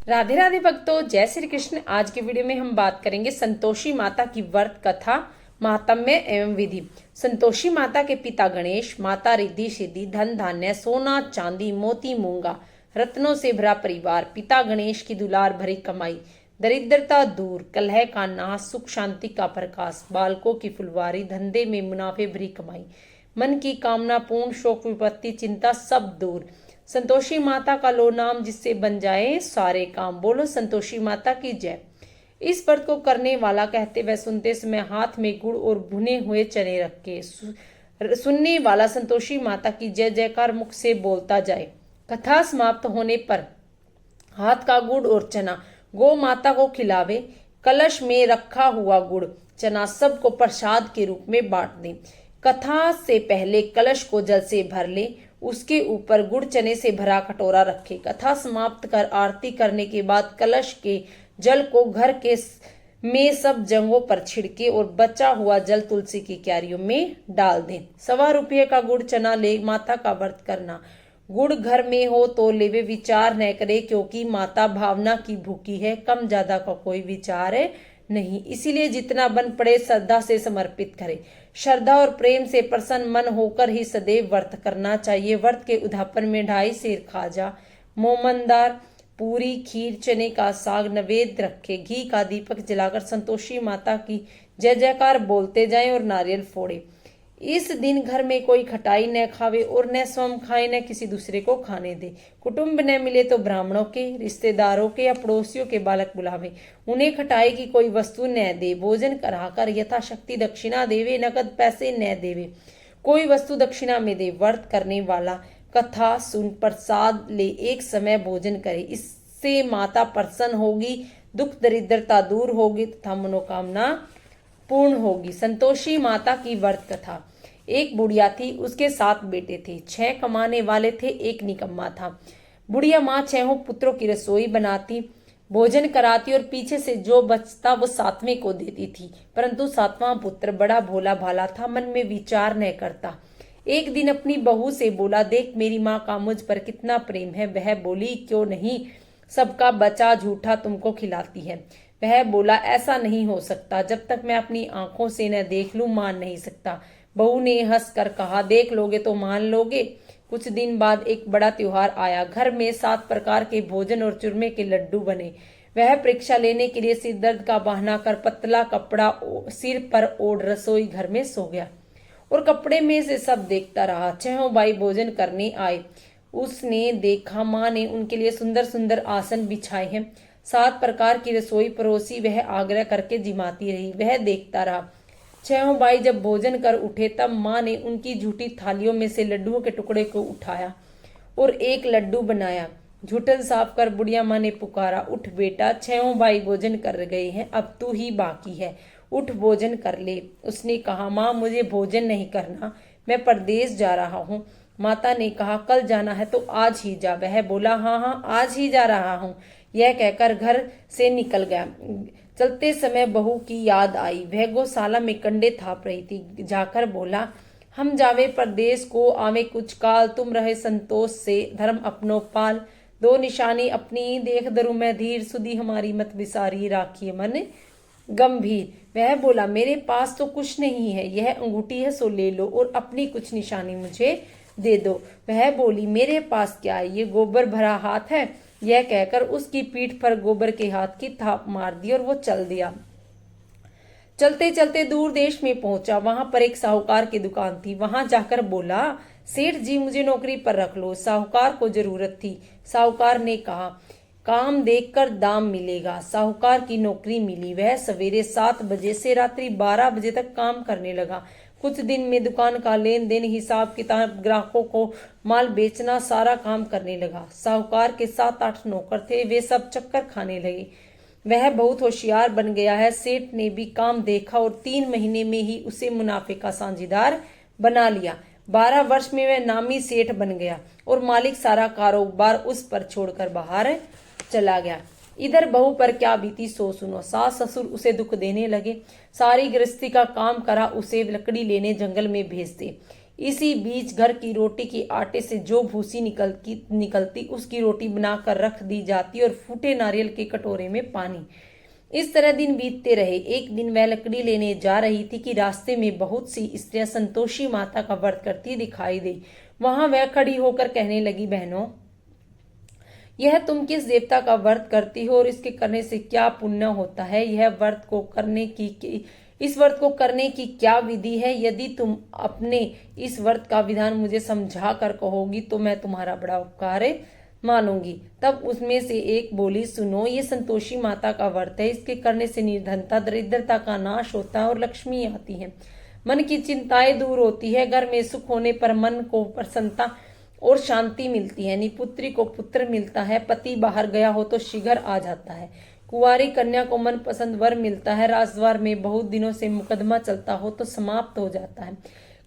राधे राधे भक्तों, जय श्री कृष्ण। आज के वीडियो में हम बात करेंगे संतोषी माता की व्रत कथा, महात्म्य एवं विधि। संतोषी माता के पिता गणेश, माता रिद्धि सिद्धि, धन धान्य, सोना चांदी, मोती मूंगा, रत्नों से भरा परिवार। पिता गणेश की दुलार भरी कमाई, दरिद्रता दूर, कलह का नाश, सुख शांति का प्रकाश, बालकों की फुलवारी, धंधे में मुनाफे भरी कमाई, मन की कामना पूर्ण, शोक विपत्ति चिंता सब दूर। संतोषी माता का लो नाम, जिससे बन जाए सारे काम। बोलो संतोषी माता की जय। इस व्रत को करने वाला कहते व सुनते समय हाथ में गुड़ और भुने हुए चने रख के सुनने वाला संतोषी माता की जय जयकार मुख से बोलता जाए। कथा समाप्त होने पर हाथ का गुड़ और चना गौ माता को खिलावे। कलश में रखा हुआ गुड़ चना सबको प्रसाद के रूप में बांट दे। कथा से पहले कलश को जल से भर ले, उसके ऊपर गुड़ चने से भरा कटोरा रखे। कथा समाप्त कर आरती करने के बाद कलश के जल को घर के में सब जगहों पर छिड़के और बचा हुआ जल तुलसी की क्यारियों में डाल दें। ₹1.25 का गुड़ चना ले माता का व्रत करना। गुड़ घर में हो तो लेवे, विचार न करे, क्योंकि माता भावना की भूखी है, कम ज्यादा का कोई विचार नहीं। इसीलिए जितना बन पड़े श्रद्धा से समर्पित करे। श्रद्धा और प्रेम से प्रसन्न मन होकर ही सदैव व्रत करना चाहिए। व्रत के उद्यापन में 2.5 सेर खाजा, मोमनदार, पूरी, खीर, चने का साग नैवेद्य रखे। घी का दीपक जलाकर संतोषी माता की जय जयकार बोलते जाएं और नारियल फोड़े। इस दिन घर में कोई खटाई न खावे और न स्वयं खाए, न किसी दूसरे को खाने दे। कुटुंब न मिले तो ब्राह्मणों के, रिश्तेदारों के या पड़ोसियों के बालक बुलावे। उन्हें खटाई की कोई वस्तु न दे। भोजन कराकर यथाशक्ति दक्षिणा देवे, नकद पैसे न देवे, कोई वस्तु दक्षिणा में दे। व्रत करने वाला कथा सुन प्रसाद ले एक समय भोजन करे। इससे माता प्रसन्न होगी, दुख दरिद्रता दूर होगी तथा मनोकामना पूर्ण होगी। संतोषी माता की व्रत कथा। एक बुढ़िया थी, उसके 7 बेटे थे। 6 कमाने वाले थे, एक निकम्मा था। बुढ़िया माँ 6 पुत्रों की रसोई बनाती, भोजन कराती और पीछे से जो बचता वो 7वें को देती थी। परंतु 7वां पुत्र बड़ा भोला भाला था, मन में विचार न करता। एक दिन अपनी बहू से बोला, देख मेरी माँ का मुझ पर कितना प्रेम है। वह बोली, क्यों नहीं, सबका बचा झूठा तुमको खिलाती है। वह बोला, ऐसा नहीं हो सकता, जब तक मैं अपनी आंखों से न देख लूं मान नहीं सकता। बहू ने हंस कर कहा, देख लोगे तो मान लोगे। कुछ दिन बाद एक बड़ा त्योहार आया। घर में 7 प्रकार के भोजन और चूरमे के लड्डू बने। वह परीक्षा लेने के लिए सिर दर्द का बहाना कर पतला कपड़ा सिर पर ओढ़ रसोई घर में सो गया और कपड़े में से सब देखता रहा। 6 भाई भोजन करने आए। उसने देखा माँ ने उनके लिए सुंदर सुंदर आसन बिछाए हैं, 7 प्रकार की रसोई परोसी। वह आग्रह करके जिमाती रही, वह देखता रहा। 6 भाई जब भोजन कर उठे तब माँ ने उनकी झूठी थालियों में से लड्डुओं के टुकड़े को उठाया और एक लड्डू बनाया। झूठन साफ कर बुढ़िया माँ ने पुकारा, उठ बेटा, 6 भाई भोजन कर गए हैं, अब तू ही बाकी है, उठ भोजन कर ले। उसने कहा, माँ मुझे भोजन नहीं करना, मैं परदेश जा रहा हूँ। माता ने कहा, कल जाना है तो आज ही जा। वह बोला, हाँ हाँ आज ही जा रहा हूँ। यह कहकर घर से निकल गया। चलते समय बहू की याद आई। वह गौशाला में कंडे थाप रही थी। जाकर बोला, हम जावे परदेश को आवे कुछ काल, तुम रहे संतोष से धर्म अपनो पाल। 2 निशानी अपनी देख धरू मैं धीर, सुधी हमारी मत विसारी, राखिए मन गंभीर। वह बोला, मेरे पास तो कुछ नहीं है, यह अंगूठी है सो ले लो और अपनी कुछ निशानी मुझे दे दो। वह बोली, मेरे पास क्या है, ये गोबर भरा हाथ है। यह कहकर उसकी पीठ पर गोबर के हाथ की थाप मार दी और वो चल दिया। चलते चलते दूर देश में पहुंचा। वहां पर एक साहूकार की दुकान थी। वहां जाकर बोला, सेठ जी मुझे नौकरी पर रख लो। साहूकार को जरूरत थी। साहूकार ने कहा, काम देखकर दाम मिलेगा। साहूकार की नौकरी मिली। वह सवेरे 7 बजे से रात्रि 12 बजे तक काम करने लगा। कुछ दिन में दुकान का लेन देन, हिसाब किताब, ग्राहकों को माल बेचना, सारा काम करने लगा। साहूकार के 7-8 नौकर थे, वे सब चक्कर खाने लगे। वह बहुत होशियार बन गया है। सेठ ने भी काम देखा और 3 महीने में ही उसे मुनाफे का साझेदार बना लिया। 12 वर्ष में वह नामी सेठ बन गया और मालिक सारा कारोबार उस पर छोड़कर बाहर चला गया। इधर बहू पर क्या बीती सो सुनो। सास ससुर उसे दुख देने लगे। सारी गृहस्थी का काम करा उसे लकड़ी लेने जंगल में भेज दे। इसी बीच घर की रोटी के आटे से जो भूसी निकलती उसकी रोटी बनाकर रख दी जाती और फूटे नारियल के कटोरे में पानी। इस तरह दिन बीतते रहे। एक दिन वह लकड़ी लेने जा रही थी कि रास्ते में बहुत सी स्त्रियां संतोषी माता का व्रत करती दिखाई दी। वहां वह खड़ी होकर कहने लगी, बहनों, यह तुम किस देवता का व्रत करती हो और इसके करने से क्या पुण्य होता है? इस व्रत को करने की क्या विधि है? यदि तुम अपने इस व्रत का विधान मुझे समझा कर कहोगी तो मैं तुम्हारा बड़ा उपकार मानूंगी। तब उसमें से एक बोली, सुनो, ये संतोषी माता का व्रत है। इसके करने से निर्धनता, दरिद्रता का नाश होता है और लक्ष्मी आती है। मन की चिंताएं दूर होती है। घर में सुख होने पर मन को प्रसन्नता और शांति मिलती है। निपुत्री को पुत्र मिलता है। पति बाहर गया हो तो शीघ्र आ जाता है। कुंवारी कन्या को मन पसंद वर मिलता है। राजद्वार में बहुत दिनों से मुकदमा चलता हो तो समाप्त हो जाता है।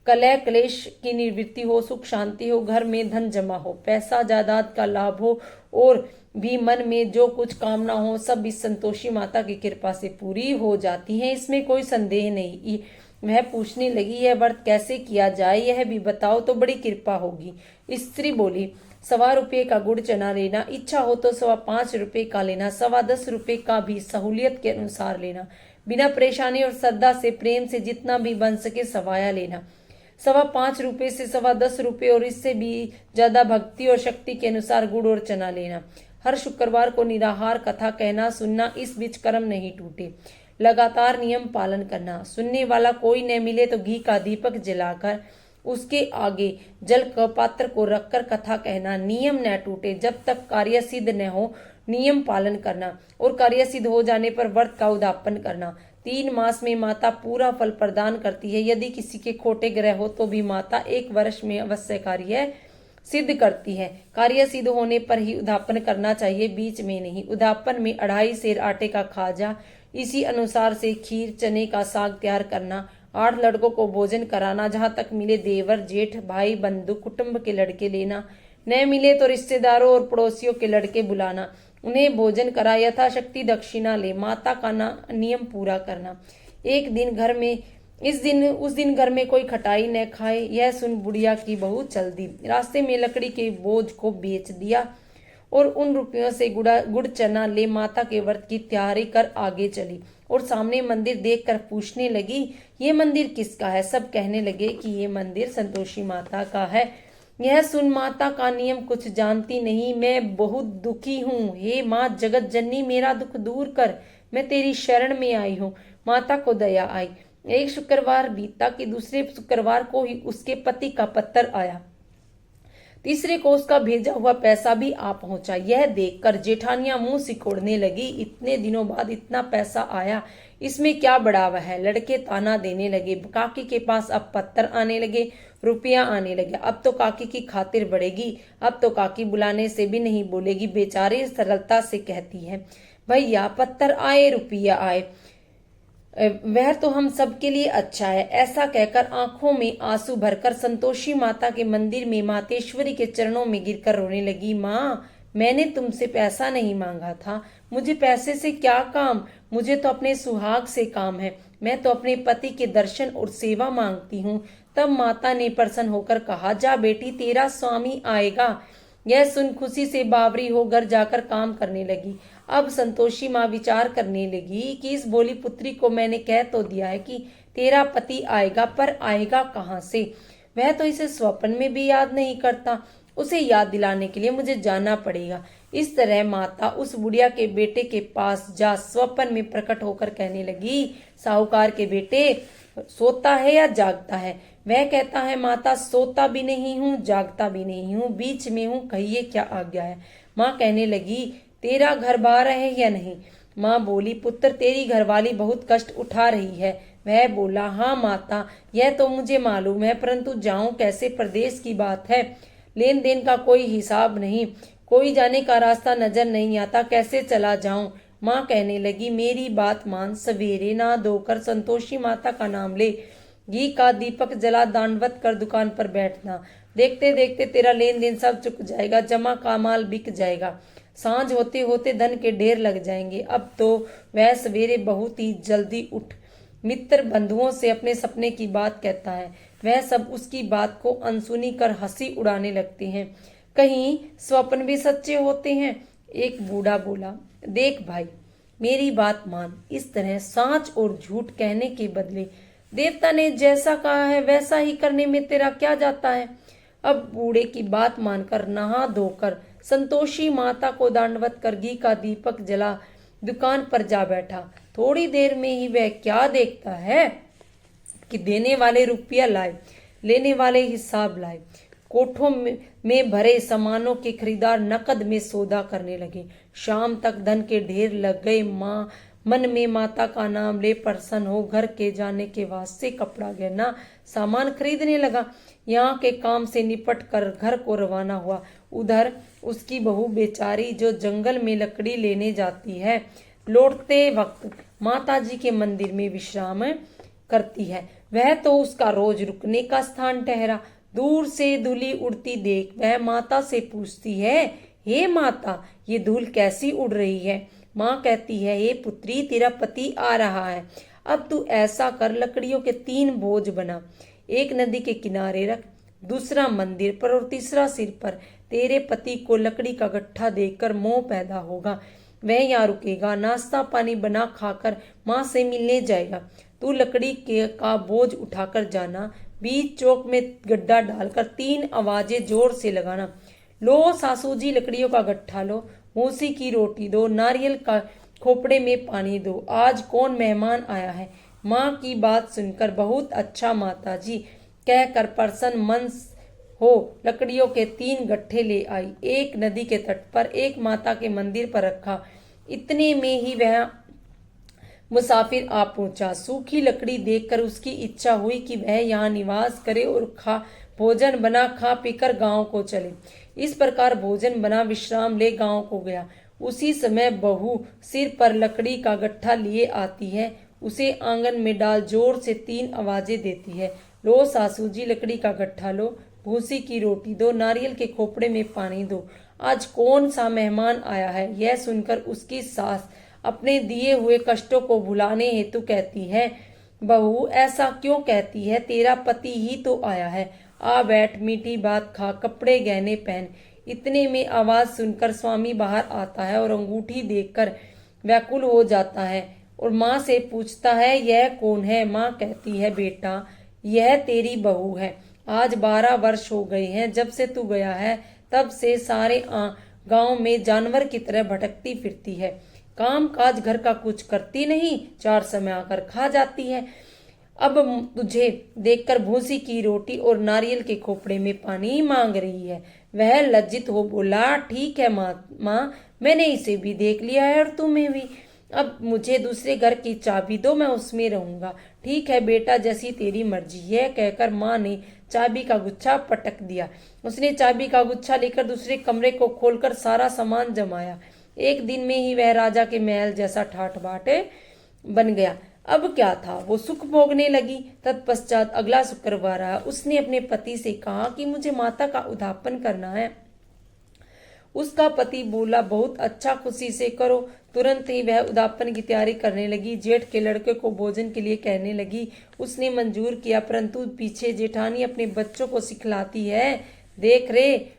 कलह क्लेश की निवृत्ति हो, सुख शांति हो, घर में धन जमा हो, पैसा जायदाद का लाभ हो और भी मन में जो कुछ कामना हो सब इस संतोषी माता की कृपा से पूरी हो जाती है। इसमें कोई संदेह नहीं। वह पूछने लगी, यह व्रत कैसे किया जाए, यह भी बताओ तो बड़ी कृपा होगी। स्त्री बोली, 1.25 रुपये का गुड़ चना लेना, इच्छा हो तो 5.25 रुपये का लेना, 10.25 रुपये का भी सहूलियत के अनुसार लेना, बिना परेशानी और श्रद्धा से प्रेम से जितना भी बन सके सवाया लेना। 5.25 रुपये से 10.25 रुपये और इससे भी ज्यादा भक्ति और शक्ति के अनुसार गुड़ और चना लेना। हर शुक्रवार को निराहार कथा कहना सुनना, इस बीच कर्म नहीं टूटे। लगातार नियम पालन करना। सुनने वाला कोई न मिले तो घी का दीपक जलाकर उसके आगे जल का पात्र को रखकर कथा कहना। नियम न टूटे जब तक कार्य सिद्ध न हो। नियम पालन करना और कार्य सिद्ध हो जाने पर व्रत का उद्यापन करना। 3 मास में माता पूरा फल प्रदान करती है। यदि किसी के खोटे ग्रह हो तो भी माता 1 वर्ष में अवश्य कार्य सिद्ध करती है। कार्य सिद्ध होने पर ही उद्यापन करना चाहिए, बीच में नहीं। उद्यापन में 2.5 सेर आटे का खाजा, इसी अनुसार से खीर, चने का साग तैयार करना। 8 लड़कों को भोजन कराना। जहां तक मिले देवर, जेठ, भाई, बंधु, कुटुंब के लड़के लेना। न मिले तो रिश्तेदारों और पड़ोसियों के लड़के बुलाना, उन्हें भोजन करा, यथाशक्ति दक्षिणा ले। माता का नियम पूरा करना। उस दिन घर में कोई खटाई न खाए। यह सुन बुढ़िया की बहू चल दी। रास्ते में लकड़ी के बोझ को बेच दिया और उन रुपयों से गुड़ चना ले माता के व्रत की तैयारी कर आगे चली और सामने मंदिर देखकर पूछने लगी, ये मंदिर किसका है? सब कहने लगे कि ये मंदिर संतोषी माता का है। यह सुन माता का नियम कुछ जानती नहीं, मैं बहुत दुखी हूँ। हे माँ जगत जननी, मेरा दुख दूर कर, मैं तेरी शरण में आई हूँ। माता को दया आई। एक शुक्रवार बीता कि दूसरे शुक्रवार को ही उसके पति का पत्र आया। तीसरे को उसका भेजा हुआ पैसा भी आ पहुंचा। यह देखकर जेठानियां मुंह सिकोड़ने लगी, इतने दिनों बाद इतना पैसा आया, इसमें क्या बढ़ावा है? लड़के ताना देने लगे। काकी के पास अब पत्थर आने लगे, रुपया आने लगे। अब तो काकी की खातिर बढ़ेगी। अब तो काकी बुलाने से भी नहीं बोलेगी। बेचारी सरलता से कहती है, भैया पत्थर आए, रुपया आए, वह तो हम सबके लिए अच्छा है। ऐसा कहकर आंखों में आंसू भरकर संतोषी माता के मंदिर में मातेश्वरी के चरणों में गिरकर रोने लगी। माँ, मैंने तुमसे पैसा नहीं मांगा था, मुझे पैसे से क्या काम? मुझे तो अपने सुहाग से काम है। मैं तो अपने पति के दर्शन और सेवा मांगती हूँ। तब माता ने प्रसन्न होकर कहा, जा बेटी, तेरा स्वामी आएगा। यह सुन खुशी से बावरी हो घर जाकर काम करने लगी। अब संतोषी माँ विचार करने लगी कि इस भोली पुत्री को मैंने कह तो दिया है कि तेरा पति आएगा, पर आएगा कहाँ से? वह तो इसे स्वप्न में भी याद नहीं करता। उसे याद दिलाने के लिए मुझे जाना पड़ेगा। इस तरह माता उस बुढ़िया के बेटे के पास जा स्वप्न में प्रकट होकर कहने लगी, साहूकार के बेटे, सोता है या जागता है? वह कहता है, माता सोता भी नहीं हूँ, जागता भी नहीं हूँ, बीच में हूँ, कहिए क्या आज्ञा है? माँ कहने लगी, तेरा घर बार है या नहीं? माँ बोली, पुत्र, तेरी घरवाली बहुत कष्ट उठा रही है। वह बोला, हाँ माता, यह तो मुझे मालूम है, परंतु जाऊं कैसे? प्रदेश की बात है, लेन देन का कोई हिसाब नहीं, कोई जाने का रास्ता नजर नहीं आता, कैसे चला जाऊं? माँ कहने लगी, मेरी बात मान, सवेरे नहा धोकर संतोषी माता का नाम ले, घी का दीपक जला दंडवत कर दुकान पर बैठना। देखते देखते तेरा लेन देन सब चुक जाएगा, जमा का माल बिक जाएगा, सांझ होते होते धन के ढेर लग जाएंगे। अब तो वह सवेरे बहुत ही जल्दी उठ मित्र बंधुओं से अपने सपने की बात कहता है। वह सब उसकी बात को अनसुनी कर हंसी उड़ाने लगते हैं। कहीं स्वप्न भी सच्चे होते हैं। एक बूढ़ा बोला, देख भाई, मेरी बात मान। इस तरह सांच और झूठ कहने के बदले देवता ने जैसा कहा है वैसा ही करने में तेरा क्या जाता है। अब बूढ़े की बात मानकर नहा धोकर संतोषी माता को दंडवत कर घी का दीपक जला दुकान पर जा बैठा। थोड़ी देर में ही वह क्या देखता है कि देने वाले रुपया लाए, लेने वाले हिसाब लाए। कोठों में भरे सामानों के खरीदार नकद में सौदा करने लगे। शाम तक धन के ढेर लग गए। माँ मन में माता का नाम ले प्रसन्न हो घर के जाने के वास्ते कपड़ा गहना सामान खरीदने लगा। यहाँ के काम से निपट कर घर को रवाना हुआ। उधर उसकी बहू बेचारी जो जंगल में लकड़ी लेने जाती है, लौटते वक्त माता जी के मंदिर में विश्राम करती है। वह तो उसका रोज रुकने का स्थान ठहरा। दूर से धूली उड़ती देख वह माता से पूछती है, हे माता, ये धूल कैसी उड़ रही है। माँ कहती है, हे पुत्री, तेरा पति आ रहा है। अब तू ऐसा कर, लकड़ियों के 3 बोझ बना, एक नदी के किनारे रख, दूसरा मंदिर पर और तीसरा सिर पर। तेरे पति को लकड़ी का गट्ठा देखकर मोह पैदा होगा। वह यहाँ रुकेगा, नाश्ता पानी बना खाकर माँ से मिलने जाएगा। तू लकड़ी का बोझ उठाकर जाना, बीच चौक में गड्ढा डालकर 3 आवाजें जोर से लगाना, लो सासू जी लकड़ियों का गट्ठा लो, मूसी की रोटी दो, नारियल का खोपड़े में पानी दो, आज कौन मेहमान आया है। माँ की बात सुनकर बहुत अच्छा माता जी कहकर प्रसन्न मन हो लकड़ियों के 3 गट्ठे ले आई। एक नदी के तट पर, एक माता के मंदिर पर रखा। इतने में ही वह मुसाफिर आ पहुंचा। सूखी लकड़ी देखकर उसकी इच्छा हुई कि वह यहाँ निवास करे और भोजन बना खा पीकर गांव को चले। इस प्रकार भोजन बना विश्राम ले गांव को गया। उसी समय बहू सिर पर लकड़ी का गट्ठा लिए आती है। उसे आंगन में डाल जोर से 3 आवाजें देती है, लो सासू जी लकड़ी का गट्ठा लो, भूसी की रोटी दो, नारियल के खोपड़े में पानी दो, आज कौन सा मेहमान आया है। यह सुनकर उसकी सास अपने दिए हुए कष्टों को भुलाने हेतु कहती है, बहू ऐसा क्यों कहती है, तेरा पति ही तो आया है, आ बैठ, मीठी बात खा, कपड़े गहने पहन। इतने में आवाज सुनकर स्वामी बाहर आता है और अंगूठी देखकर व्याकुल हो जाता है और माँ से पूछता है, यह कौन है। माँ कहती है, बेटा यह तेरी बहू है। आज 12 वर्ष हो गए हैं जब से तू गया है, तब से सारे गांव में जानवर की तरह भटकती फिरती है, काम काज घर का कुछ करती नहीं, 4 समय आकर खा जाती है। अब तुझे देखकर भूसी की रोटी और नारियल के खोपड़े में पानी मांग रही है। वह लज्जित हो बोला, ठीक है माँ, मैंने इसे भी देख लिया है और तुम्हें भी। अब मुझे दूसरे घर की चाबी दो, मैं उसमें रहूंगा। ठीक है बेटा, जैसी तेरी मर्जी है, कहकर माँ ने चाबी का गुच्छा पटक दिया। उसने चाबी का गुच्छा लेकर दूसरे कमरे को खोलकर सारा सामान जमाया। एक दिन में ही वह राजा के महल जैसा ठाठ बाटे बन गया। अब क्या था, वो सुख भोगने लगी। तत्पश्चात अगला शुक्रवार आया। उसने अपने पति से कहा कि मुझे माता का उद्यापन करना है। उसका पति बोला, बहुत अच्छा, खुशी से करो। तुरंत ही वह उद्यापन की तैयारी करने लगी। जेठ के लड़के को भोजन के लिए कहने लगी। उसने मंजूर किया, परंतु पीछे जेठानी अपने बच्चों को सिखलाती है, देख रे,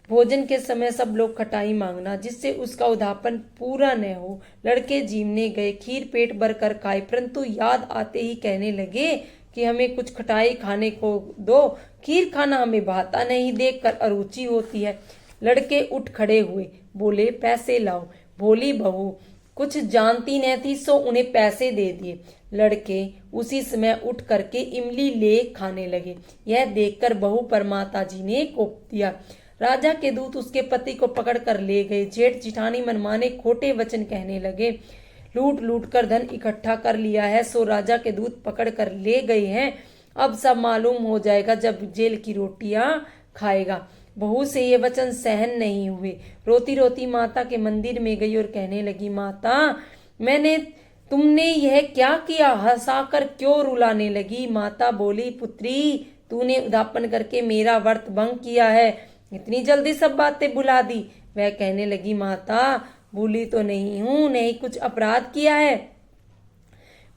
भोजन के समय सब लोग खटाई मांगना, जिससे उसका उद्यापन पूरा न हो। लड़के जीमने गए, खीर पेट भर कर खाए, परंतु याद आते ही कहने लगे कि हमें कुछ खटाई खाने को दो, खीर खाना हमें भाता नहीं, देखकर अरुचि होती है। लड़के उठ खड़े हुए, बोले, पैसे लाओ। भोली बहू कुछ जानती न थी, सो उन्हें पैसे दे दिए। लड़के उसी समय उठ करके इमली ले खाने लगे। यह देखकर बहू पर माता जी ने कोप दिया। राजा के दूत उसके पति को पकड़ कर ले गए। जेठ जिठानी मनमाने खोटे वचन कहने लगे, लूट लूट कर धन इकट्ठा कर लिया है, सो राजा के दूत पकड़ कर ले गए हैं। अब सब मालूम हो जाएगा जब जेल की रोटियां खाएगा। बहू से ये वचन सहन नहीं हुए। रोती रोती माता के मंदिर में गई और कहने लगी, माता, तुमने यह क्या किया, हंसाकर क्यों रुलाने लगी। माता बोली, पुत्री, तूने उद्यापन करके मेरा व्रत भंग किया है, इतनी जल्दी सब बातें भुला दी। वह कहने लगी, माता, भूली तो नहीं हूं, नहीं कुछ अपराध किया है।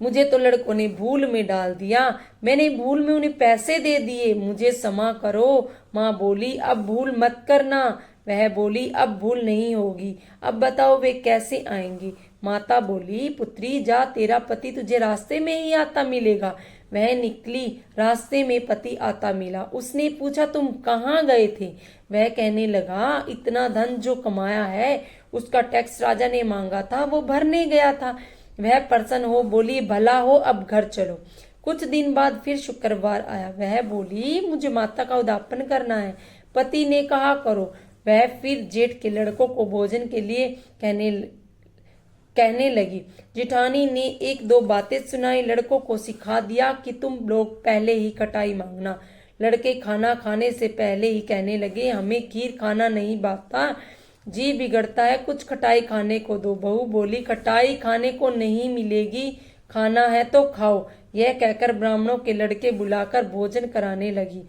मुझे तो लड़कों ने भूल में डाल दिया, मैंने भूल में उन्हें पैसे दे दिए, मुझे क्षमा करो। माँ बोली, अब भूल मत करना। वह बोली, अब भूल नहीं होगी। अब बताओ वे कैसे आएंगे? माता बोली, पुत्री जा, तेरा पति तुझे रास्ते में ही आता मिलेगा। वह निकली, रास्ते में पति आता मिला। उसने पूछा, तुम कहाँ गए थे? वह कहने लगा, इतना धन जो कमाया है उसका टैक्स राजा ने मांगा था, वो भरने गया था। वह प्रसन्न हो बोली, भला हो, अब घर चलो। कुछ दिन बाद फिर शुक्रवार आया। वह बोली, मुझे माता का उद्यापन करना है। पति ने कहा, करो। वह फिर जेठ के लड़कों को भोजन के लिए कहने लगी। जिठानी ने एक दो बातें सुनाई, लड़कों को सिखा दिया कि तुम लोग पहले ही खटाई मांगना। लड़के खाना खाने से पहले ही कहने लगे, हमें खीर खाना नहीं भाता, जी बिगड़ता है, कुछ खटाई खाने को दो। बहू बोली, खटाई खाने को नहीं मिलेगी, खाना है तो खाओ। यह कहकर ब्राह्मणों के लड़के बुलाकर भोजन कराने लगी।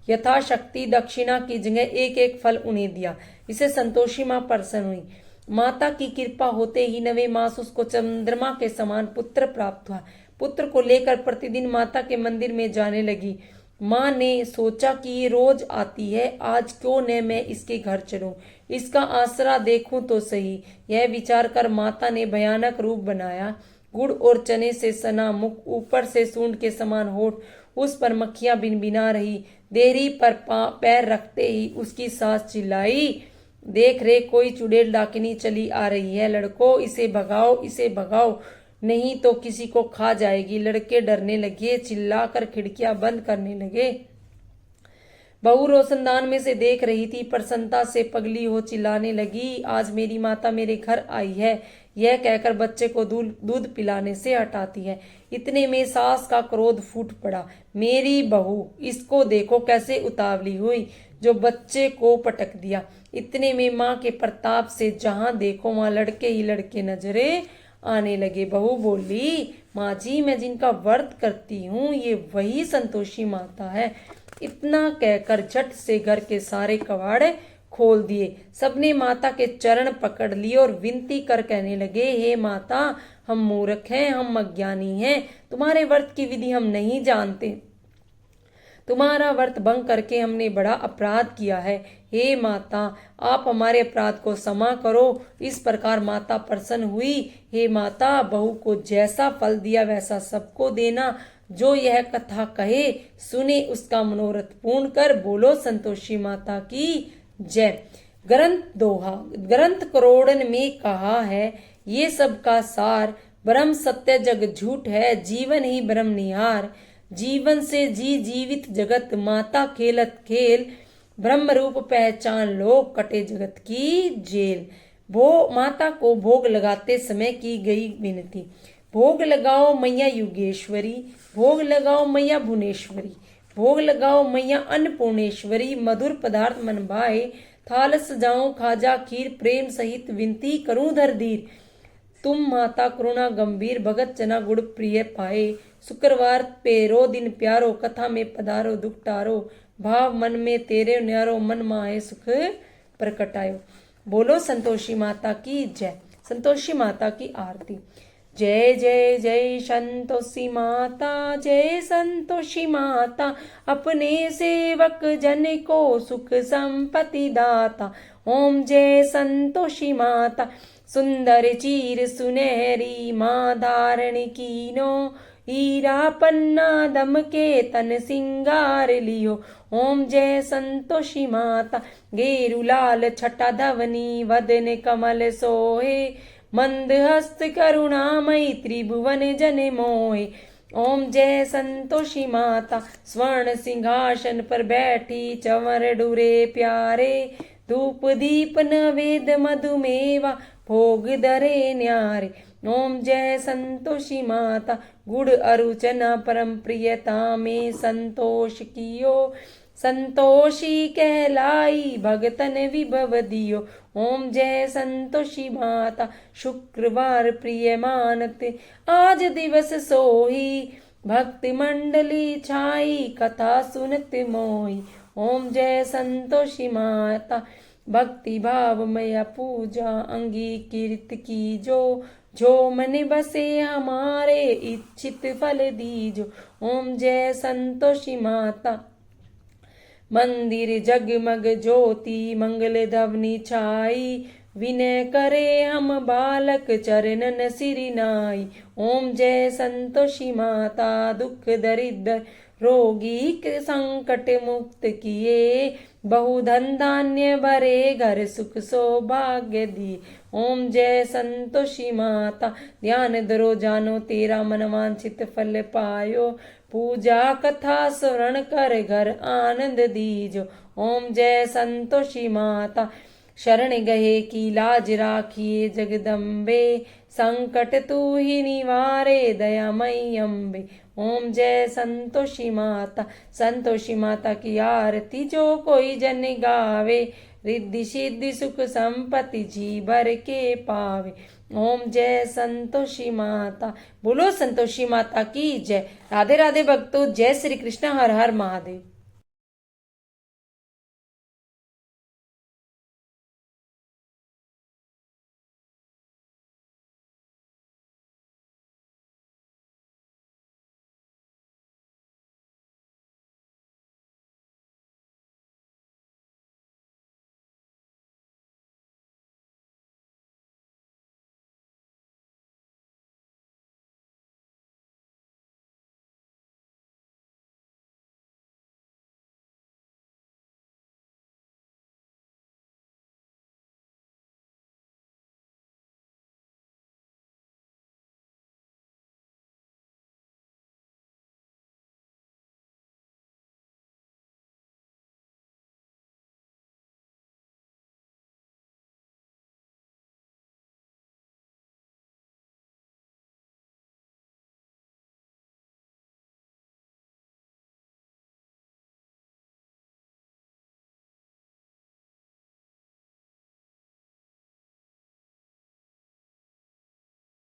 यथाशक्ति दक्षिणा की जगह एक एक फल उन्हें दिया। इसे संतोषी माँ प्रसन्न हुई। माता की कृपा होते ही 9वें मास उसको चंद्रमा के समान पुत्र प्राप्त हुआ। पुत्र को लेकर प्रतिदिन माता के मंदिर में जाने लगी। माँ ने सोचा कि ये रोज आती है, आज क्यों न मैं इसके घर चलूं, इसका आसरा देखूं तो सही। यह विचार कर माता ने भयानक रूप बनाया। गुड़ और चने से सना मुख, ऊपर से सूंड के समान होठ, उस पर मक्खियां भिनभिना रही। देहरी पर पैर रखते ही उसकी सास चिल्लाई, देख रे, कोई चुड़ैल डाकिनी चली आ रही है, लड़कों इसे भगाओ, इसे भगाओ, नहीं तो किसी को खा जाएगी। लड़के डरने लगे, चिल्लाकर खिड़कियां बंद करने लगे। बहू रोशनदान में से देख रही थी, प्रसन्नता से पगली हो चिल्लाने लगी, आज मेरी माता मेरे घर आई है, यह कहकर बच्चे को दूध पिलाने से हटाती है। इतने में सास का क्रोध फूट पड़ा, मेरी बहू, इसको देखो कैसे उतावली हुई, जो बच्चे को पटक दिया। इतने में माँ के प्रताप से जहां देखो वहां लड़के ही लड़के नजरे आने लगे। बहू बोली, माँ जी, मैं जिनका व्रत करती हूँ ये वही संतोषी माता है। इतना कहकर झट से घर के सारे कबाड़ खोल दिए। सबने माता के चरण पकड़ लिए और विनती कर कहने लगे, हे माता, हम मूर्ख हैं, हम अज्ञानी हैं, तुम्हारे व्रत की विधि हम नहीं जानते, तुम्हारा व्रत भंग करके हमने बड़ा अपराध किया है। हे माता, आप हमारे अपराध को क्षमा करो। इस प्रकार माता प्रसन्न हुई। हे माता, बहू को जैसा फल दिया वैसा सबको देना। जो यह कथा कहे सुने उसका मनोरथ पूर्ण कर। बोलो संतोषी माता की जय। ग्रंथ करोड़न में कहा है, ये सब का सार, ब्रह्म सत्य जग झूठ है, जीवन ही ब्रह्म निहार। जीवन से जी जीवित जगत, माता खेलत खेल, ब्रह्म रूप पहचान लो, कटे जगत की जेल। माता को भोग लगाते समय की गई विनती। भोग लगाओ मैया युगेश्वरी, भोग लगाओ मैया भुवनेश्वरी, भोग लगाओ मैया अन्नपूर्णेश्वरी। मधुर पदार्थ मन भाए, थाल सजाऊं खाजा खीर, प्रेम सहित विनती करूं धरधीर। तुम माता करुणा गंभीर, भगत जना गुड़ प्रिय पाए। शुक्रवार पेरो दिन प्यारो, कथा में पधारो दुख टारो। भाव मन में तेरे न्यारो, मन माहे सुख प्रकटायो। बोलो संतोषी माता की जय। संतोषी माता की आरती। जय जय जय संतोषी माता, जय संतोषी माता, अपने सेवक जन को सुख संपत्ति दाता। ओम जय संतोषी माता, सुंदर चीर सुनहरी, माँ धारण कीनो, हीरा पन्ना दम के तन सिंगार लियो। ओम जय संतोषी माता, गेरु लाल छटा धवनी, वदन कमल सोहे, मंद हस्त करुणामयी, त्रिभुवन जन मोहे। ओम जय संतोषी माता, स्वर्ण सिंहासन पर बैठी, चंवर डुरे प्यारे, धूप दीप नवेद मधुमेवा, भोग धरे न्यारे। ओम जय संतोषी माता, गुड़ अरुचना परम प्रियता में संतोष कियो, संतोषी कहलाई भगतन विभव दियो। ओम जय संतोषी माता, शुक्रवार प्रिय मानते, आज दिवस सोही, भक्ति मंडली छाई, कथा सुनत मोही। ओम जय संतोषी माता, भक्ति भाव मया पूजा अंगीकृत की जो मन बसे हमारे इच्छित फल दीजो। ओम जय संतोषी माता। मंदिर जगमग ज्योति मंगल ध्वनि छाई, विनय करे हम बालक चरणन सिरि नाई। ओम जय संतोषी माता। दुख दरिद्र रोगी के संकट मुक्त किए, बहु धन धान्य भरे घर सुख सौभाग्य दी। ओम जय संतोषी माता। ध्यान धरो जानो तेरा मन वांछित फल पायो, पूजा कथा स्मरण कर घर आनंद दीजो। ओम जय संतोषी माता। शरण गए की लाज राखिए जगदम्बे, संकट तू ही निवारे दयामयी अम्बे। ओम जय संतोषी माता। संतोषी माता की आरती जो कोई जन गावे, रिद्धि सिद्धि सुख संपत्ति जी भर के पावे। ओम जय संतोषी माता। बोलो संतोषी माता की जय। राधे राधे भक्तों, जय श्री कृष्ण, हर हर महादेव।